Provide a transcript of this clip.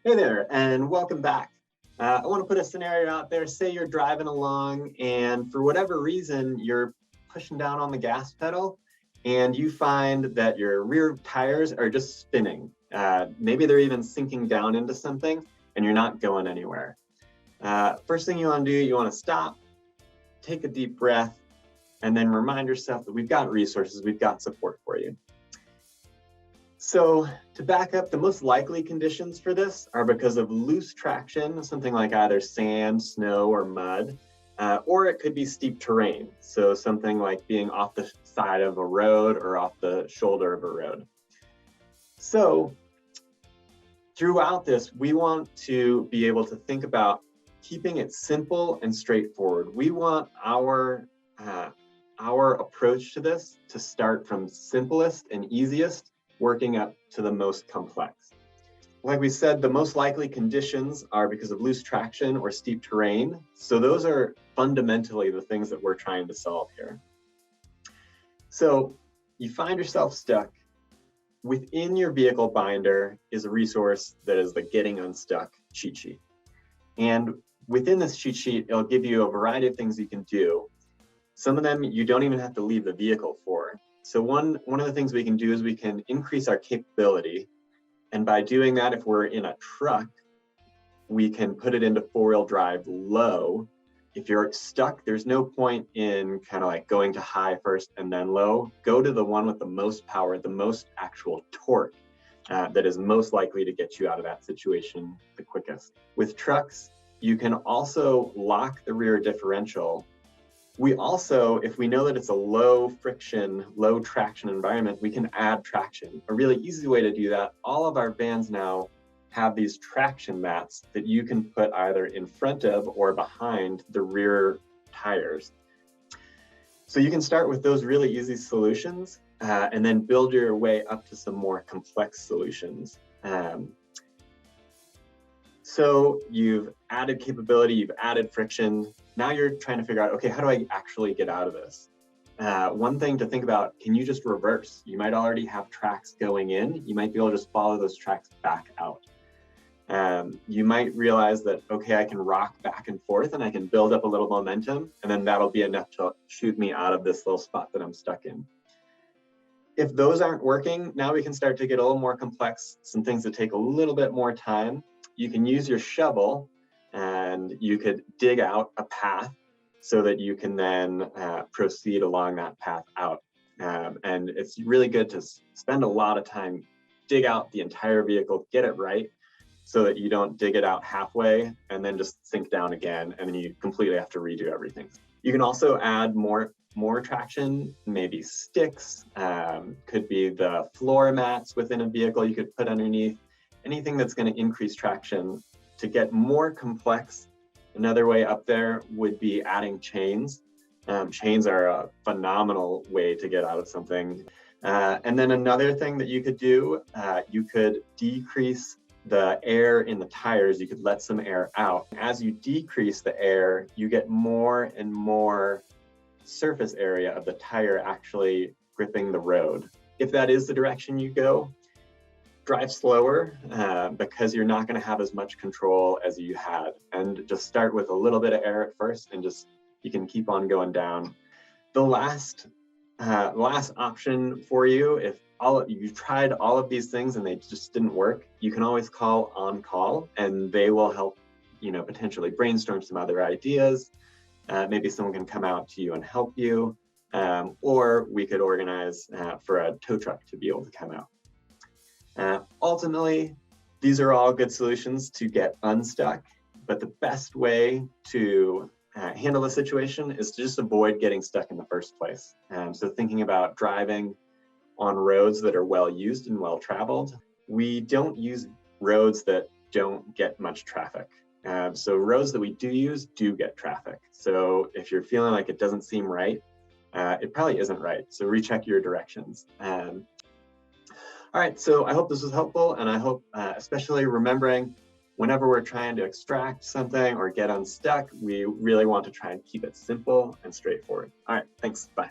Hey there, and welcome back. I want to put a scenario out there. Say you're driving along, and for whatever reason, you're pushing down on the gas pedal, and you find that your rear tires are just spinning. Maybe they're even sinking down into something, and you're not going anywhere. First thing you want to do, you want to stop, take a deep breath, and then remind yourself that we've got resources, we've got support for you. So to back up, the most likely conditions for this are because of loose traction, something like either sand, snow, or mud, or it could be steep terrain. So something like being off the side of a road or off the shoulder of a road. So throughout this, we want to be able to think about keeping it simple and straightforward. We want our approach to this to start from simplest and easiest, working up to the most complex. Like we said, the most likely conditions are because of loose traction or steep terrain. So those are fundamentally the things that we're trying to solve here. So you find yourself stuck. Within your vehicle binder is a resource that is the Getting Unstuck cheat sheet. And within this cheat sheet, it'll give you a variety of things you can do. Some of them you don't even have to leave the vehicle for. So one of the things we can do is we can increase our capability. And by doing that, if we're in a truck, we can put it into four-wheel drive low. If you're stuck, there's no point in kind of like going to high first and then low. Go to the one with the most power, the most actual torque that is most likely to get you out of that situation the quickest. With trucks, you can also lock the rear differential. We also, if we know that it's a low friction, low traction environment, we can add traction. A really easy way to do that, all of our vans now have these traction mats that you can put either in front of or behind the rear tires. So you can start with those really easy solutions and then build your way up to some more complex solutions. So you've added capability, you've added friction. Now you're trying to figure out, okay, how do I actually get out of this? One thing to think about, can you just reverse? You might already have tracks going in. You might be able to just follow those tracks back out. You might realize that, okay, I can rock back and forth and I can build up a little momentum, and then that'll be enough to shoot me out of this little spot that I'm stuck in. If those aren't working, now we can start to get a little more complex, some things that take a little bit more time. You can use your shovel and you could dig out a path so that you can then proceed along that path out. And it's really good to spend a lot of time, dig out the entire vehicle, get it right, so that you don't dig it out halfway and then just sink down again, and then you completely have to redo everything. You can also add more traction, maybe sticks, could be the floor mats within a vehicle you could put underneath, anything that's going to increase traction. To get more complex, another way up there would be adding chains. Chains are a phenomenal way to get out of something. And then another thing that you could do, you could decrease the air in the tires. You could let some air out. As you decrease the air, you get more and more surface area of the tire actually gripping the road. If that is the direction you go, drive slower because you're not going to have as much control as you had, and just start with a little bit of air at first, and just you can keep on going down. The last option for you, if you tried all of these things and they just didn't work, you can always call on call, and they will help potentially brainstorm some other ideas. Maybe someone can come out to you and help you, or we could organize for a tow truck to be able to come out. Ultimately, these are all good solutions to get unstuck, but the best way to handle the situation is to just avoid getting stuck in the first place. So thinking about driving on roads that are well used and well traveled, we don't use roads that don't get much traffic. So roads that we do use do get traffic. So if you're feeling like it doesn't seem right, it probably isn't right. So recheck your directions. All right, so I hope this was helpful, and I hope especially remembering whenever we're trying to extract something or get unstuck, we really want to try and keep it simple and straightforward. All right, thanks, bye.